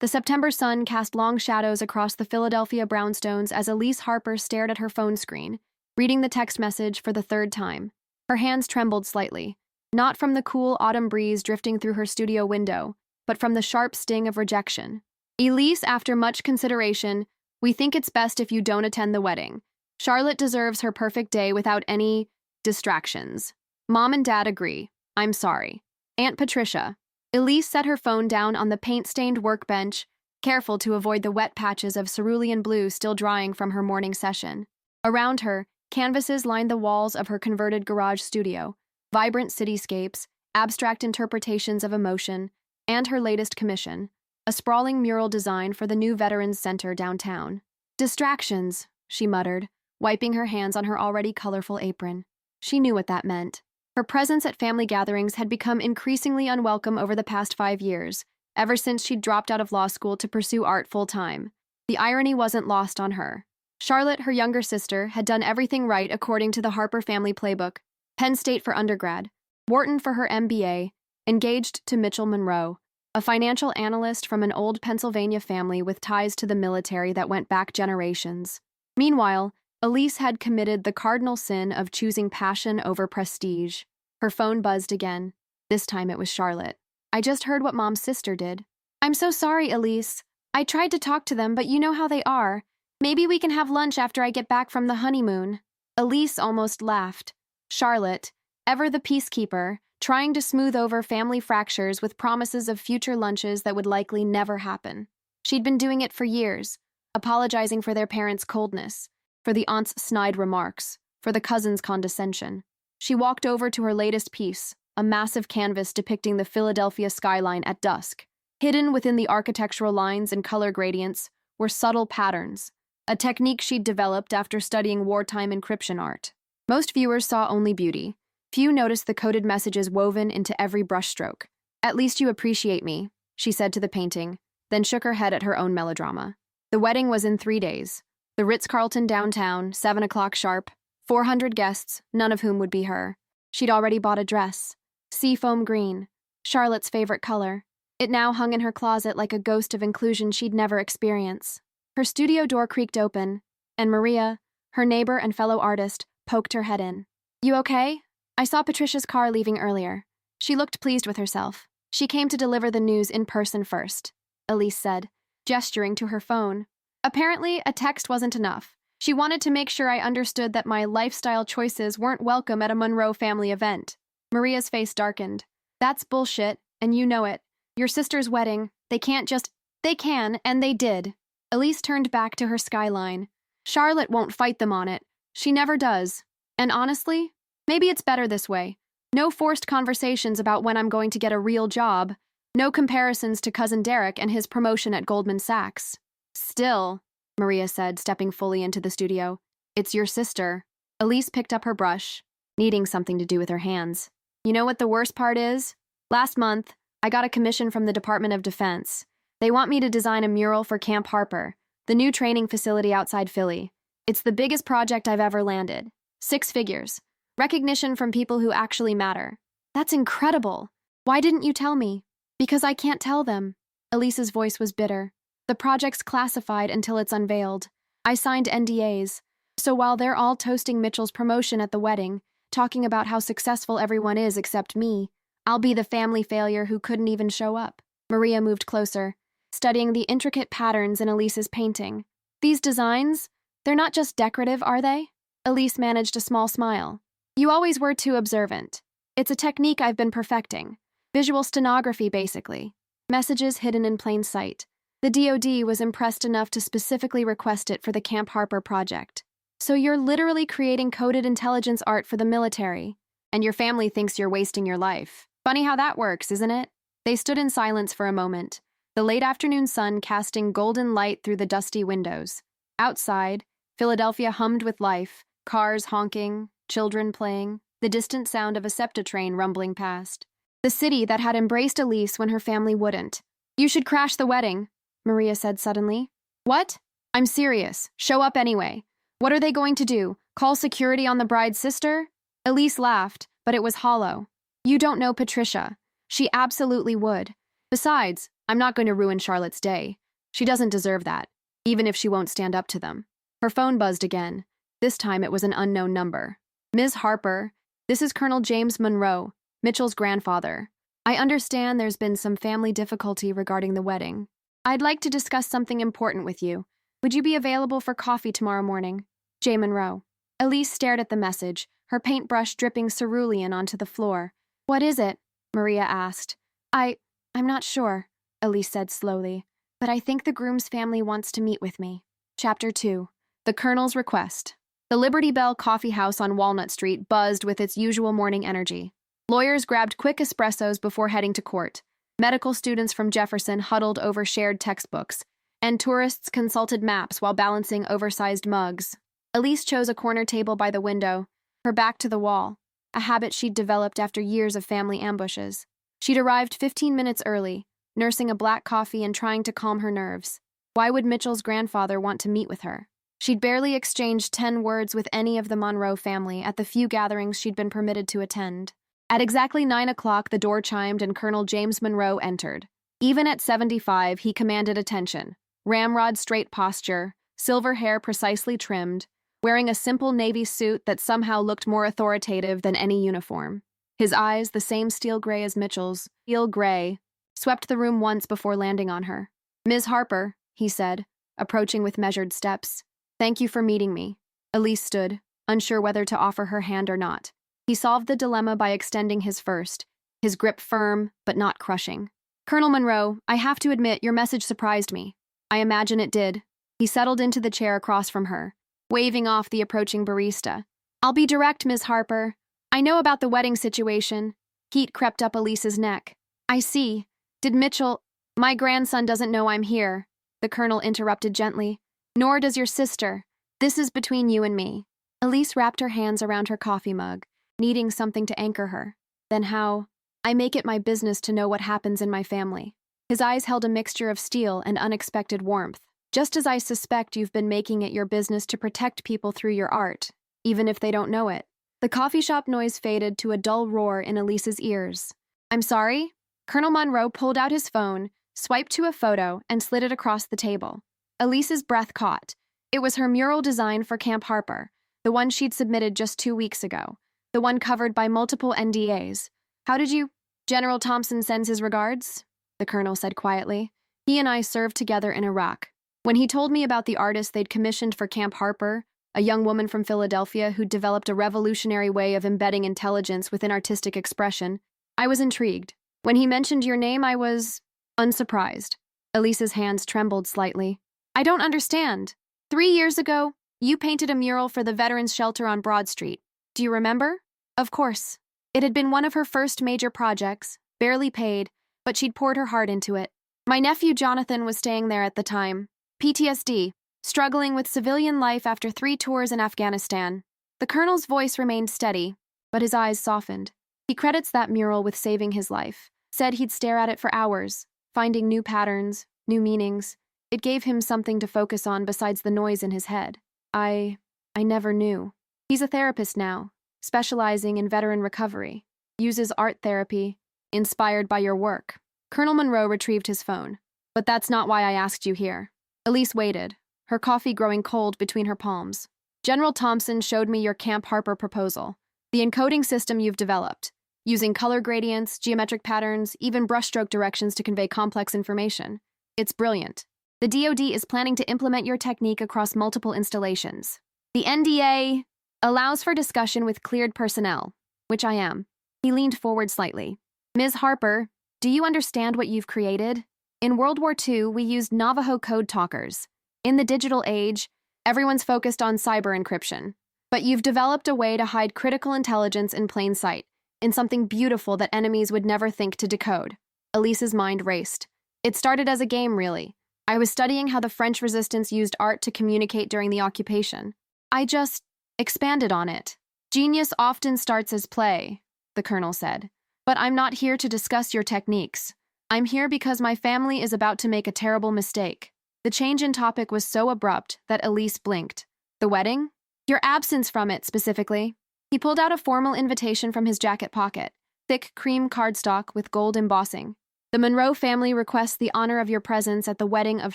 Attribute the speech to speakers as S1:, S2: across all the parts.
S1: The September sun cast long shadows across the Philadelphia brownstones as Elise Harper stared at her phone screen, reading the text message for the third time. Her hands trembled slightly, not from the cool autumn breeze drifting through her studio window, but from the sharp sting of rejection. Elise, after much consideration, we think it's best if you don't attend the wedding. Charlotte deserves her perfect day without any distractions. Mom and Dad agree. I'm sorry. Aunt Patricia. Elise set her phone down on the paint-stained workbench, careful to avoid the wet patches of cerulean blue still drying from her morning session. Around her, canvases lined the walls of her converted garage studio, vibrant cityscapes, abstract interpretations of emotion, and her latest commission, a sprawling mural design for the new Veterans Center downtown. Distractions, she muttered, wiping her hands on her already colorful apron. She knew what that meant. Her presence at family gatherings had become increasingly unwelcome over the past 5 years, ever since she'd dropped out of law school to pursue art full-time. The irony wasn't lost on her. Charlotte, her younger sister, had done everything right according to the Harper family playbook: Penn State for undergrad, Wharton for her MBA, engaged to Mitchell Monroe, a financial analyst from an old Pennsylvania family with ties to the military that went back generations. Meanwhile, Elise had committed the cardinal sin of choosing passion over prestige. Her phone buzzed again. This time it was Charlotte. I just heard what Mom's sister did. I'm so sorry, Elise. I tried to talk to them, but you know how they are. Maybe we can have lunch after I get back from the honeymoon. Elise almost laughed. Charlotte, ever the peacekeeper, trying to smooth over family fractures with promises of future lunches that would likely never happen. She'd been doing it for years, apologizing for their parents' coldness, for the aunt's snide remarks, for the cousin's condescension. She walked over to her latest piece, a massive canvas depicting the Philadelphia skyline at dusk. Hidden within the architectural lines and color gradients were subtle patterns, a technique she'd developed after studying wartime encryption art. Most viewers saw only beauty. Few noticed the coded messages woven into every brushstroke. At least you appreciate me, she said to the painting, then shook her head at her own melodrama. The wedding was in 3 days. The Ritz-Carlton downtown, 7 o'clock sharp, 400 guests, none of whom would be her. She'd already bought a dress, seafoam green, Charlotte's favorite color. It now hung in her closet like a ghost of inclusion she'd never experienced. Her studio door creaked open, and Maria, her neighbor and fellow artist, poked her head in. You okay? I saw Patricia's car leaving earlier. She looked pleased with herself. She came to deliver the news in person first, Elise said, gesturing to her phone. Apparently, a text wasn't enough. She wanted to make sure I understood that my lifestyle choices weren't welcome at a Monroe family event. Maria's face darkened. That's bullshit, and you know it. Your sister's wedding, they can't just... They can, and they did. Elise turned back to her skyline. Charlotte won't fight them on it. She never does. And honestly, maybe it's better this way. No forced conversations about when I'm going to get a real job. No comparisons to Cousin Derek and his promotion at Goldman Sachs. Still, Maria said, stepping fully into the studio, it's your sister. Elise picked up her brush, needing something to do with her hands. You know what the worst part is? Last month, I got a commission from the Department of Defense. They want me to design a mural for Camp Harper, the new training facility outside Philly. It's the biggest project I've ever landed. 6 figures. Recognition from people who actually matter. That's incredible. Why didn't you tell me? Because I can't tell them. Elise's voice was bitter. The project's classified until it's unveiled. I signed NDAs, so while they're all toasting Mitchell's promotion at the wedding, talking about how successful everyone is except me, I'll be the family failure who couldn't even show up. Maria moved closer, studying the intricate patterns in Elise's painting. These designs, they're not just decorative, are they? Elise managed a small smile. You always were too observant. It's a technique I've been perfecting. Visual stenography, basically. Messages hidden in plain sight. The DoD was impressed enough to specifically request it for the Camp Harper project. So you're literally creating coded intelligence art for the military, and your family thinks you're wasting your life. Funny how that works, isn't it? They stood in silence for a moment, the late afternoon sun casting golden light through the dusty windows. Outside, Philadelphia hummed with life, cars honking, children playing, the distant sound of a SEPTA train rumbling past. The city that had embraced Elise when her family wouldn't. You should crash the wedding, Maria said suddenly. What? I'm serious. Show up anyway. What are they going to do? Call security on the bride's sister? Elise laughed, but it was hollow. You don't know Patricia. She absolutely would. Besides, I'm not going to ruin Charlotte's day. She doesn't deserve that, even if she won't stand up to them. Her phone buzzed again. This time it was an unknown number. Ms. Harper, this is Colonel James Monroe, Mitchell's grandfather. I understand there's been some family difficulty regarding the wedding. I'd like to discuss something important with you. Would you be available for coffee tomorrow morning? J. Monroe. Elise stared at the message, her paintbrush dripping cerulean onto the floor. What is it? Maria asked. I'm not sure, Elise said slowly, but I think the groom's family wants to meet with me. Chapter 2. The Colonel's Request. The Liberty Bell Coffee House on Walnut Street buzzed with its usual morning energy. Lawyers grabbed quick espressos before heading to court. Medical students from Jefferson huddled over shared textbooks, and tourists consulted maps while balancing oversized mugs. Elise chose a corner table by the window, her back to the wall, a habit she'd developed after years of family ambushes. She'd arrived 15 minutes early, nursing a black coffee and trying to calm her nerves. Why would Mitchell's grandfather want to meet with her? She'd barely exchanged 10 words with any of the Monroe family at the few gatherings she'd been permitted to attend. At exactly 9 o'clock, the door chimed and Colonel James Monroe entered. Even at 75, he commanded attention. Ramrod straight posture, silver hair precisely trimmed, wearing a simple navy suit that somehow looked more authoritative than any uniform. His eyes, the same steel gray as Mitchell's, steel gray, swept the room once before landing on her. Ms. Harper, he said, approaching with measured steps. Thank you for meeting me. Elise stood, unsure whether to offer her hand or not. He solved the dilemma by extending his first, his grip firm, but not crushing. Colonel Monroe, I have to admit your message surprised me. I imagine it did. He settled into the chair across from her, waving off the approaching barista. I'll be direct, Ms. Harper. I know about the wedding situation. Heat crept up Elise's neck. I see. Did Mitchell— My grandson doesn't know I'm here, the Colonel interrupted gently. Nor does your sister. This is between you and me. Elise wrapped her hands around her coffee mug, needing something to anchor her. Then how? I make it my business to know what happens in my family. His eyes held a mixture of steel and unexpected warmth. Just as I suspect you've been making it your business to protect people through your art, even if they don't know it. The coffee shop noise faded to a dull roar in Elise's ears. I'm sorry? Colonel Monroe pulled out his phone, swiped to a photo, and slid it across the table. Elise's breath caught. It was her mural design for Camp Harper, the one she'd submitted just 2 weeks ago, the one covered by multiple NDAs. How did you— General Thompson sends his regards, the Colonel said quietly. He and I served together in Iraq. When he told me about the artist they'd commissioned for Camp Harper, a young woman from Philadelphia who'd developed a revolutionary way of embedding intelligence within artistic expression, I was intrigued. When he mentioned your name, I was unsurprised. Elise's hands trembled slightly. I don't understand. 3 years ago, you painted a mural for the Veterans Shelter on Broad Street. Do you remember? Of course. It had been one of her first major projects, barely paid, but she'd poured her heart into it. My nephew Jonathan was staying there at the time. PTSD, struggling with civilian life after 3 tours in Afghanistan. The Colonel's voice remained steady, but his eyes softened. He credits that mural with saving his life. Said he'd stare at it for hours, finding new patterns, new meanings. It gave him something to focus on besides the noise in his head. I never knew. He's a therapist now, specializing in veteran recovery. Uses art therapy, inspired by your work. Colonel Monroe retrieved his phone. But that's not why I asked you here. Elise waited, her coffee growing cold between her palms. General Thompson showed me your Camp Harper proposal, the encoding system you've developed, using color gradients, geometric patterns, even brushstroke directions to convey complex information. It's brilliant. The DoD is planning to implement your technique across multiple installations. The NDA allows for discussion with cleared personnel, which I am. He leaned forward slightly. Ms. Harper, do you understand what you've created? In World War II, we used Navajo code talkers. In the digital age, everyone's focused on cyber encryption. But you've developed a way to hide critical intelligence in plain sight, in something beautiful that enemies would never think to decode. Elise's mind raced. It started as a game, really. I was studying how the French resistance used art to communicate during the occupation. I just expanded on it. Genius often starts as play, the Colonel said. But I'm not here to discuss your techniques. I'm here because my family is about to make a terrible mistake. The change in topic was so abrupt that Elise blinked. The wedding? Your absence from it, specifically. He pulled out a formal invitation from his jacket pocket, thick cream cardstock with gold embossing. The Monroe family requests the honor of your presence at the wedding of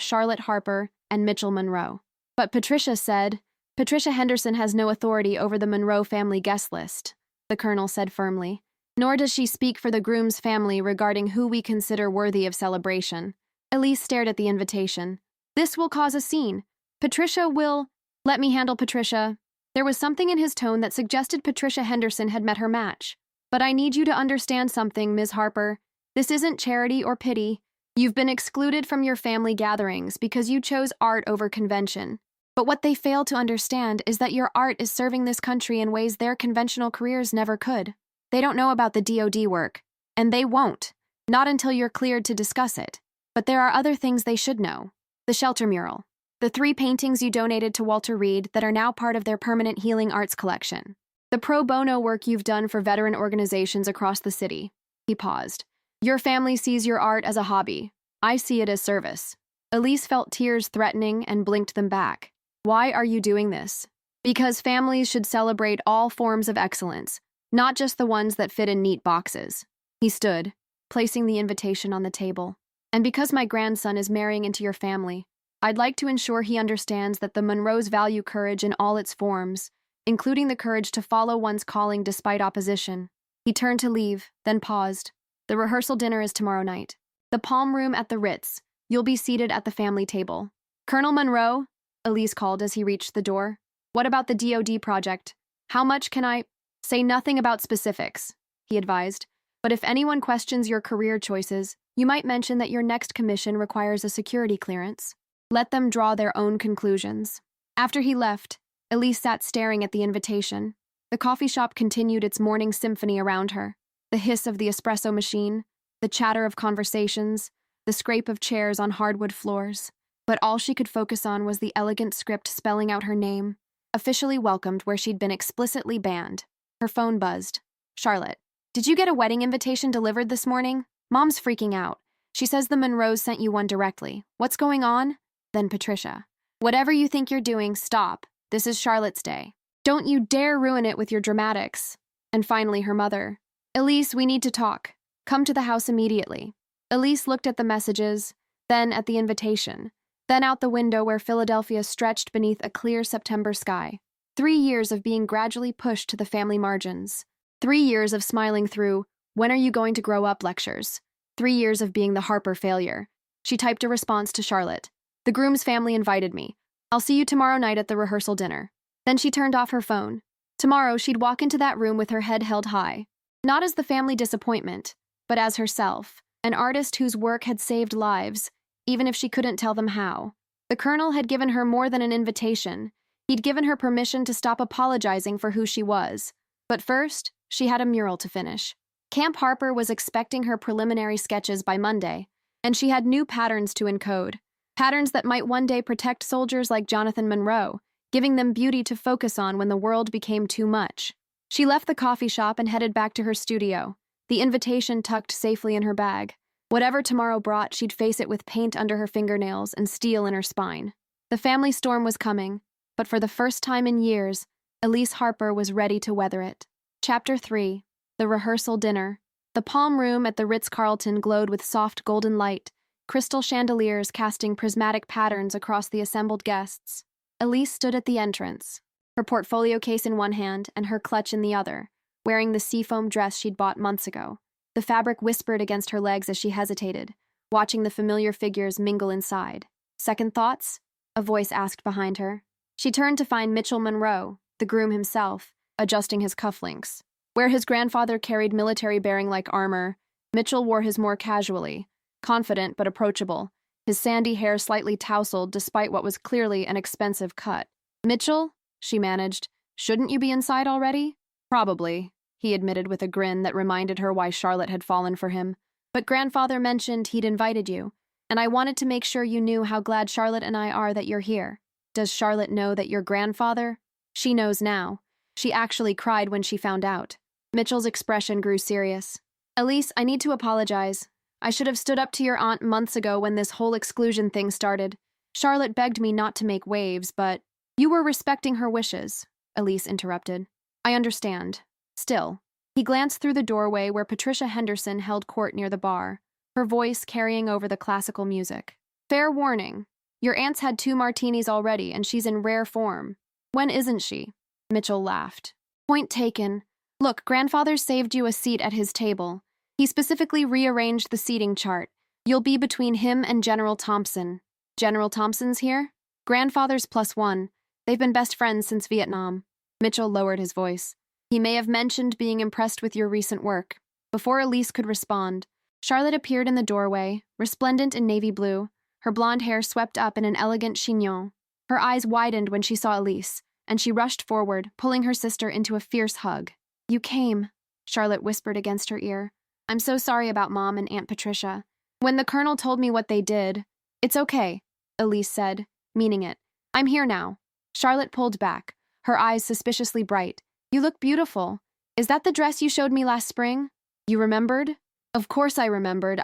S1: Charlotte Harper and Mitchell Monroe. But Patricia said, Patricia Henderson has no authority over the Monroe family guest list, the colonel said firmly. Nor does she speak for the groom's family regarding who we consider worthy of celebration. Elise stared at the invitation. This will cause a scene. Patricia will... Let me handle Patricia. There was something in his tone that suggested Patricia Henderson had met her match. But I need you to understand something, Ms. Harper. This isn't charity or pity. You've been excluded from your family gatherings because you chose art over convention. But what they fail to understand is that your art is serving this country in ways their conventional careers never could. They don't know about the DoD work, and they won't, not until you're cleared to discuss it. But there are other things they should know. The shelter mural. The 3 paintings you donated to Walter Reed that are now part of their permanent healing arts collection. The pro bono work you've done for veteran organizations across the city. He paused. Your family sees your art as a hobby. I see it as service. Elise felt tears threatening and blinked them back. Why are you doing this? Because families should celebrate all forms of excellence, not just the ones that fit in neat boxes. He stood, placing the invitation on the table. And because my grandson is marrying into your family, I'd like to ensure he understands that the Monroes value courage in all its forms, including the courage to follow one's calling despite opposition. He turned to leave, then paused. The rehearsal dinner is tomorrow night. The Palm Room at the Ritz. You'll be seated at the family table. Colonel Monroe? Elise called as he reached the door. What about the DoD project? How much can I... Say nothing about specifics, he advised. But if anyone questions your career choices, you might mention that your next commission requires a security clearance. Let them draw their own conclusions. After he left, Elise sat staring at the invitation. The coffee shop continued its morning symphony around her. The hiss of the espresso machine, the chatter of conversations, the scrape of chairs on hardwood floors. But all she could focus on was the elegant script spelling out her name, officially welcomed where she'd been explicitly banned. Her phone buzzed. Charlotte, did you get a wedding invitation delivered this morning? Mom's freaking out. She says the Monroes sent you one directly. What's going on? Then Patricia. Whatever you think you're doing, stop. This is Charlotte's day. Don't you dare ruin it with your dramatics. And finally, her mother. Elise, we need to talk. Come to the house immediately. Elise looked at the messages, then at the invitation, then out the window where Philadelphia stretched beneath a clear September sky. 3 years of being gradually pushed to the family margins. 3 years of smiling through, when are you going to grow up lectures. 3 years of being the Harper failure. She typed a response to Charlotte. The groom's family invited me. I'll see you tomorrow night at the rehearsal dinner. Then she turned off her phone. Tomorrow she'd walk into that room with her head held high. Not as the family disappointment, but as herself, an artist whose work had saved lives, even if she couldn't tell them how. The colonel had given her more than an invitation. He'd given her permission to stop apologizing for who she was. But first, she had a mural to finish. Camp Harper was expecting her preliminary sketches by Monday, and she had new patterns to encode. Patterns that might one day protect soldiers like Jonathan Monroe, giving them beauty to focus on when the world became too much. She left the coffee shop and headed back to her studio, the invitation tucked safely in her bag. Whatever tomorrow brought, she'd face it with paint under her fingernails and steel in her spine. The family storm was coming, but for the first time in years, Elise Harper was ready to weather it. Chapter 3. The Rehearsal Dinner. The Palm Room at the Ritz-Carlton glowed with soft golden light, crystal chandeliers casting prismatic patterns across the assembled guests. Elise stood at the entrance, her portfolio case in one hand and her clutch in the other, wearing the seafoam dress she'd bought months ago. The fabric whispered against her legs as she hesitated, watching the familiar figures mingle inside. Second thoughts? A voice asked behind her. She turned to find Mitchell Monroe, the groom himself, adjusting his cufflinks. Where his grandfather carried military-bearing-like armor, Mitchell wore his more casually, confident but approachable, his sandy hair slightly tousled despite what was clearly an expensive cut. Mitchell? She managed. Shouldn't you be inside already? Probably, he admitted with a grin that reminded her why Charlotte had fallen for him. But grandfather mentioned he'd invited you, and I wanted to make sure you knew how glad Charlotte and I are that you're here. Does Charlotte know that your grandfather? She knows now. She actually cried when she found out. Mitchell's expression grew serious. Elise, I need to apologize. I should have stood up to your aunt months ago when this whole exclusion thing started. Charlotte begged me not to make waves, but... You were respecting her wishes, Elise interrupted. I understand. Still. He glanced through the doorway where Patricia Henderson held court near the bar. her voice carrying over the classical music. Fair warning. Your aunt's had 2 martinis already, and she's in rare form. When isn't she? Mitchell laughed. Point taken. Look, grandfather saved you a seat at his table. He specifically rearranged the seating chart. You'll be between him and General Thompson. General Thompson's here? Grandfather's +1. They've been best friends since Vietnam. Mitchell lowered his voice. He may have mentioned being impressed with your recent work. Before Elise could respond, Charlotte appeared in the doorway, resplendent in navy blue, her blonde hair swept up in an elegant chignon. Her eyes widened when she saw Elise, and she rushed forward, pulling her sister into a fierce hug. You came, Charlotte whispered against her ear. I'm so sorry about Mom and Aunt Patricia. When the Colonel told me what they did, it's okay, Elise said, meaning it. I'm here now. Charlotte pulled back, her eyes suspiciously bright. You look beautiful. Is that the dress you showed me last spring? You remembered? Of course I remembered.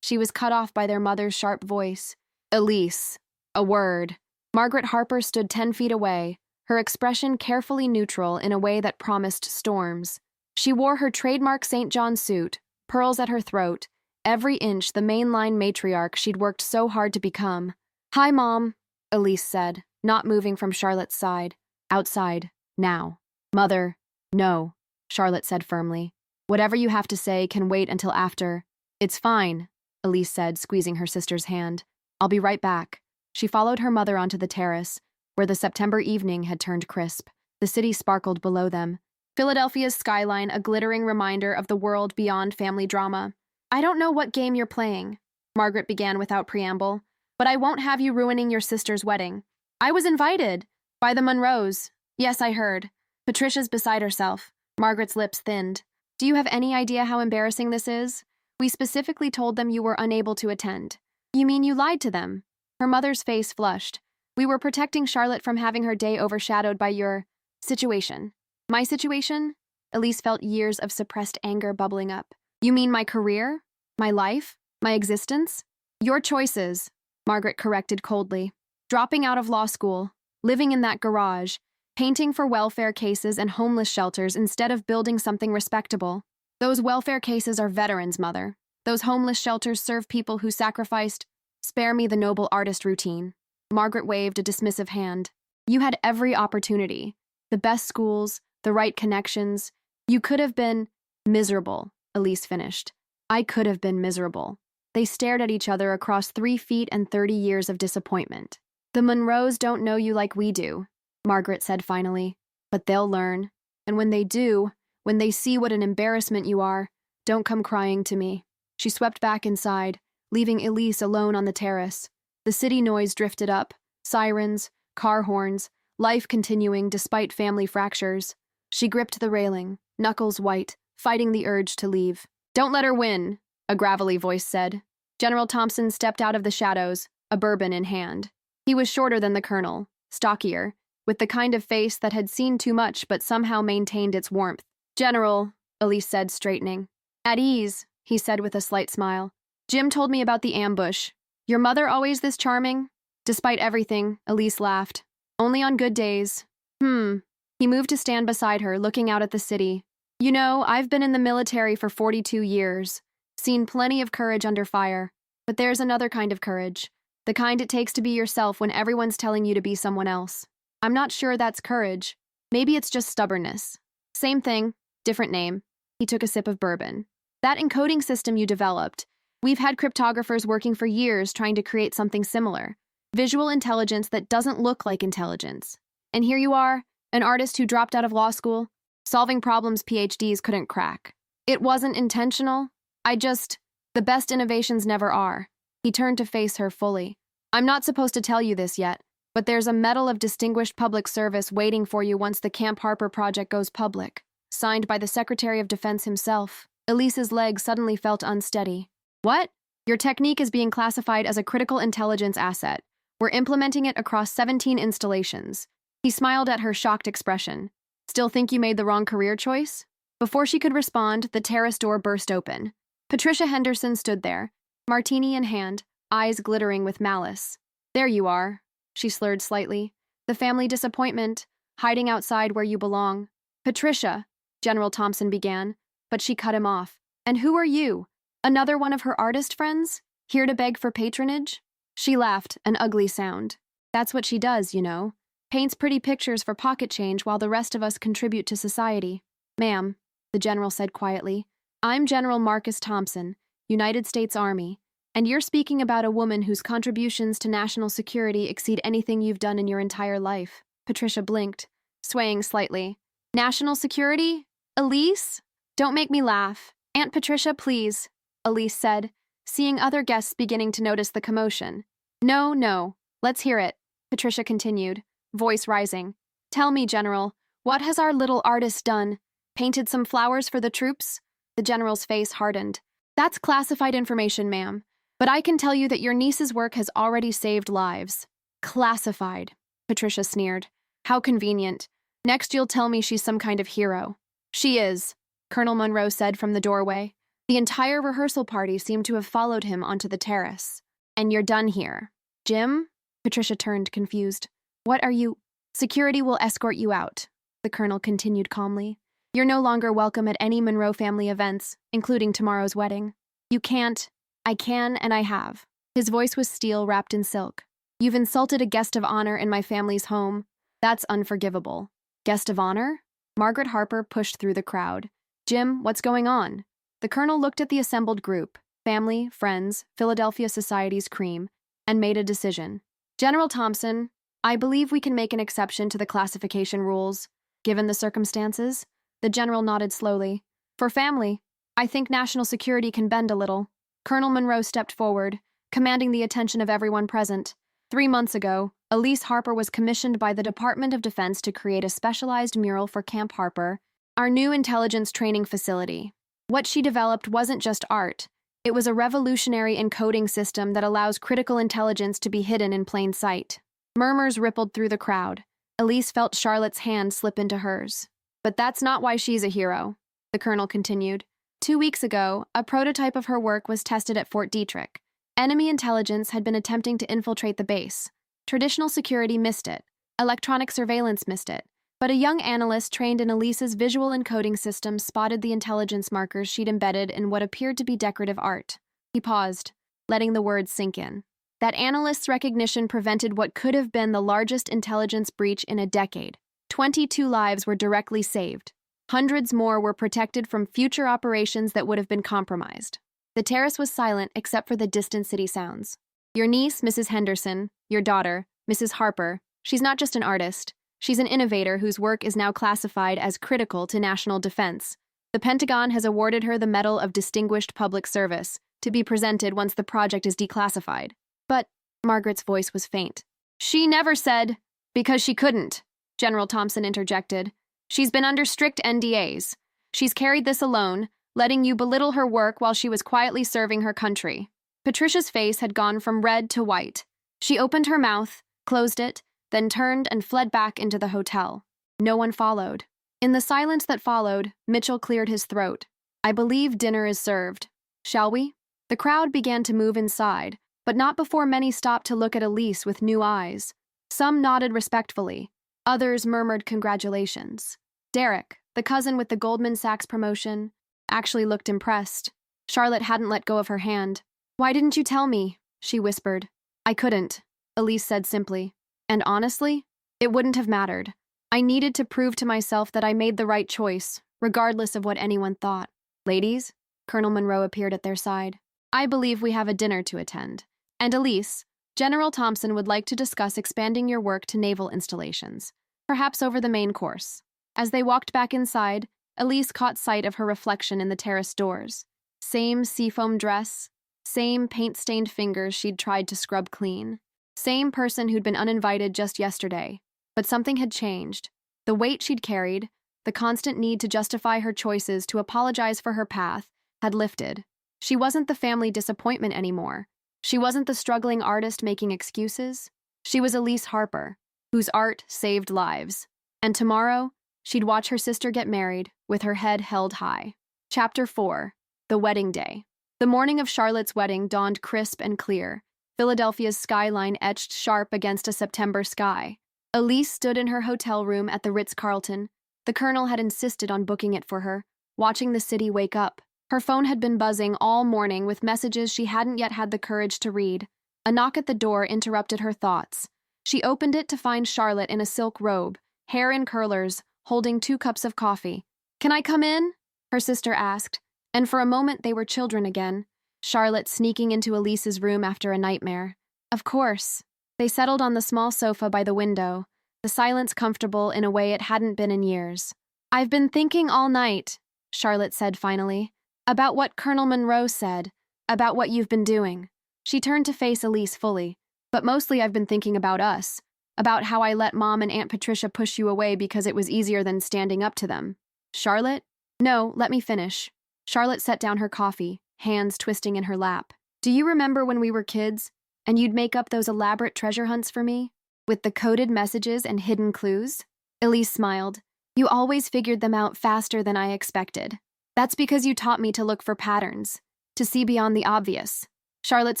S1: She was cut off by their mother's sharp voice. Elise. A word. Margaret Harper stood 10 feet away, her expression carefully neutral in a way that promised storms. She wore her trademark St. John suit, pearls at her throat, every inch the mainline matriarch she'd worked so hard to become. Hi, Mom, Elise said, not moving from Charlotte's side. Outside. Now. Mother. No, Charlotte said firmly. Whatever you have to say can wait until after. It's fine, Elise said, squeezing her sister's hand. I'll be right back. She followed her mother onto the terrace, where the September evening had turned crisp. The city sparkled below them, Philadelphia's skyline a glittering reminder of the world beyond family drama. I don't know what game you're playing, Margaret began without preamble, but I won't have you ruining your sister's wedding. I was invited. By the Monroes. Yes, I heard. Patricia's beside herself. Margaret's lips thinned. Do you have any idea how embarrassing this is? We specifically told them you were unable to attend. You mean you lied to them? Her mother's face flushed. We were protecting Charlotte from having her day overshadowed by your situation. My situation? Elise felt years of suppressed anger bubbling up. You mean my career? My life? My existence? Your choices, Margaret corrected coldly. Dropping out of law school, living in that garage, painting for welfare cases and homeless shelters instead of building something respectable. Those welfare cases are veterans, Mother. Those homeless shelters serve people who sacrificed. Spare me the noble artist routine. Margaret waved a dismissive hand. You had every opportunity. The best schools, the right connections. You could have been miserable, Elise finished. I could have been miserable. They stared at each other across 3 feet and 30 years of disappointment. The Monroes don't know you like we do, Margaret said finally. But they'll learn. And when they do, when they see what an embarrassment you are, don't come crying to me. She swept back inside, leaving Elise alone on the terrace. The city noise drifted up, sirens, car horns, life continuing despite family fractures. She gripped the railing, knuckles white, fighting the urge to leave. Don't let her win, a gravelly voice said. General Thompson stepped out of the shadows, a bourbon in hand. He was shorter than the colonel, stockier, with the kind of face that had seen too much but somehow maintained its warmth. General, Elise said, straightening. At ease, he said with a slight smile. Jim told me about the ambush. Your mother always this charming? Despite everything, Elise laughed. Only on good days. He moved to stand beside her, looking out at the city. You know, I've been in the military for 42 years. Seen plenty of courage under fire. But there's another kind of courage. The kind it takes to be yourself when everyone's telling you to be someone else. I'm not sure that's courage. Maybe it's just stubbornness. Same thing, different name. He took a sip of bourbon. That encoding system you developed, we've had cryptographers working for years trying to create something similar. Visual intelligence that doesn't look like intelligence. And here you are, an artist who dropped out of law school, solving problems PhDs couldn't crack. It wasn't intentional. The best innovations never are. He turned to face her fully. I'm not supposed to tell you this yet, but there's a Medal of Distinguished Public Service waiting for you once the Camp Harper project goes public, signed by the Secretary of Defense himself. Elise's legs suddenly felt unsteady. What? Your technique is being classified as a critical intelligence asset. We're implementing it across 17 installations. He smiled at her shocked expression. Still think you made the wrong career choice? Before she could respond, the terrace door burst open. Patricia Henderson stood there, martini in hand, eyes glittering with malice. There you are, she slurred slightly. The family disappointment, hiding outside where you belong. Patricia, General Thompson began, but she cut him off. And who are you? Another one of her artist friends? Here to beg for patronage? She laughed, an ugly sound. That's what she does, you know. Paints pretty pictures for pocket change while the rest of us contribute to society. Ma'am, the general said quietly, I'm General Marcus Thompson, United States Army, and you're speaking about a woman whose contributions to national security exceed anything you've done in your entire life. Patricia blinked, swaying slightly. National security? Elise? Don't make me laugh. Aunt Patricia, please, Elise said, seeing other guests beginning to notice the commotion. No, no, let's hear it, Patricia continued, voice rising. Tell me, General, what has our little artist done? Painted some flowers for the troops? The general's face hardened. That's classified information, ma'am, but I can tell you that your niece's work has already saved lives. Classified, Patricia sneered. How convenient. Next you'll tell me she's some kind of hero. She is, Colonel Monroe said from the doorway. The entire rehearsal party seemed to have followed him onto the terrace. And you're done here. Jim? Patricia turned, confused. What are you? Security will escort you out, the colonel continued calmly. You're no longer welcome at any Monroe family events, including tomorrow's wedding. You can't. I can, and I have. His voice was steel wrapped in silk. You've insulted a guest of honor in my family's home. That's unforgivable. Guest of honor? Margaret Harper pushed through the crowd. Jim, what's going on? The colonel looked at the assembled group, family, friends, Philadelphia Society's cream, and made a decision. General Thompson, I believe we can make an exception to the classification rules. Given the circumstances, the general nodded slowly. For family, I think national security can bend a little. Colonel Monroe stepped forward, commanding the attention of everyone present. 3 months ago, Elise Harper was commissioned by the Department of Defense to create a specialized mural for Camp Harper, our new intelligence training facility. What she developed wasn't just art. It was a revolutionary encoding system that allows critical intelligence to be hidden in plain sight. Murmurs rippled through the crowd. Elise felt Charlotte's hand slip into hers. But that's not why she's a hero, the colonel continued. 2 weeks ago, a prototype of her work was tested at Fort Detrick. Enemy intelligence had been attempting to infiltrate the base. Traditional security missed it. Electronic surveillance missed it. But a young analyst trained in Elise's visual encoding system spotted the intelligence markers she'd embedded in what appeared to be decorative art. He paused, letting the words sink in. That analyst's recognition prevented what could have been the largest intelligence breach in a decade. 22 lives were directly saved. Hundreds more were protected from future operations that would have been compromised. The terrace was silent except for the distant city sounds. Your niece, Mrs. Henderson, your daughter, Mrs. Harper, she's not just an artist. She's an innovator whose work is now classified as critical to national defense. The Pentagon has awarded her the Medal of Distinguished Public Service, to be presented once the project is declassified. But, Margaret's voice was faint. She never said, because she couldn't, General Thompson interjected. She's been under strict NDAs. She's carried this alone, letting you belittle her work while she was quietly serving her country. Patricia's face had gone from red to white. She opened her mouth, closed it, then turned and fled back into the hotel. No one followed. In the silence that followed, Mitchell cleared his throat. I believe dinner is served. Shall we? The crowd began to move inside, but not before many stopped to look at Elise with new eyes. Some nodded respectfully. Others murmured congratulations. Derek, the cousin with the Goldman Sachs promotion, actually looked impressed. Charlotte hadn't let go of her hand. Why didn't you tell me? She whispered. I couldn't, Elise said simply. And honestly, it wouldn't have mattered. I needed to prove to myself that I made the right choice, regardless of what anyone thought. Ladies, Colonel Monroe appeared at their side. I believe we have a dinner to attend. And Elise, General Thompson would like to discuss expanding your work to naval installations, perhaps over the main course. As they walked back inside, Elise caught sight of her reflection in the terrace doors. Same seafoam dress, same paint-stained fingers she'd tried to scrub clean. Same person who'd been uninvited just yesterday. But something had changed. The weight she'd carried, the constant need to justify her choices to apologize for her path, had lifted. She wasn't the family disappointment anymore. She wasn't the struggling artist making excuses. She was Elise Harper, whose art saved lives. And tomorrow, she'd watch her sister get married, with her head held high. Chapter 4. The Wedding Day. The morning of Charlotte's wedding dawned crisp and clear. Philadelphia's skyline etched sharp against a September sky. Elise stood in her hotel room at the Ritz-Carlton. The colonel had insisted on booking it for her, watching the city wake up, Her phone had been buzzing all morning with messages she hadn't yet had the courage to read. A knock at the door interrupted her thoughts. She opened it to find Charlotte in a silk robe, hair in curlers, holding 2 cups of coffee. "Can I come in?" her sister asked, and for a moment they were children again, Charlotte sneaking into Elise's room after a nightmare. Of course. They settled on the small sofa by the window, the silence comfortable in a way it hadn't been in years. "I've been thinking all night," Charlotte said finally, "about what Colonel Monroe said, about what you've been doing." She turned to face Elise fully. "But mostly I've been thinking about us, about how I let Mom and Aunt Patricia push you away because it was easier than standing up to them." "Charlotte?" "No, let me finish." Charlotte set down her coffee, hands twisting in her lap. "Do you remember when we were kids, and you'd make up those elaborate treasure hunts for me? With the coded messages and hidden clues?" Elise smiled. "You always figured them out faster than I expected. That's because you taught me to look for patterns, to see beyond the obvious." Charlotte's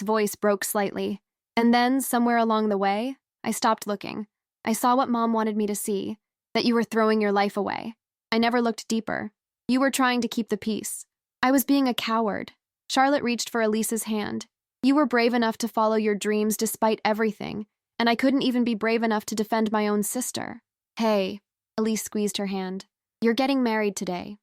S1: voice broke slightly. "And then, somewhere along the way, I stopped looking. I saw what Mom wanted me to see, that you were throwing your life away. I never looked deeper. You were trying to keep the peace. I was being a coward." Charlotte reached for Elise's hand. "You were brave enough to follow your dreams despite everything, and I couldn't even be brave enough to defend my own sister." "Hey," Elise squeezed her hand. "You're getting married today.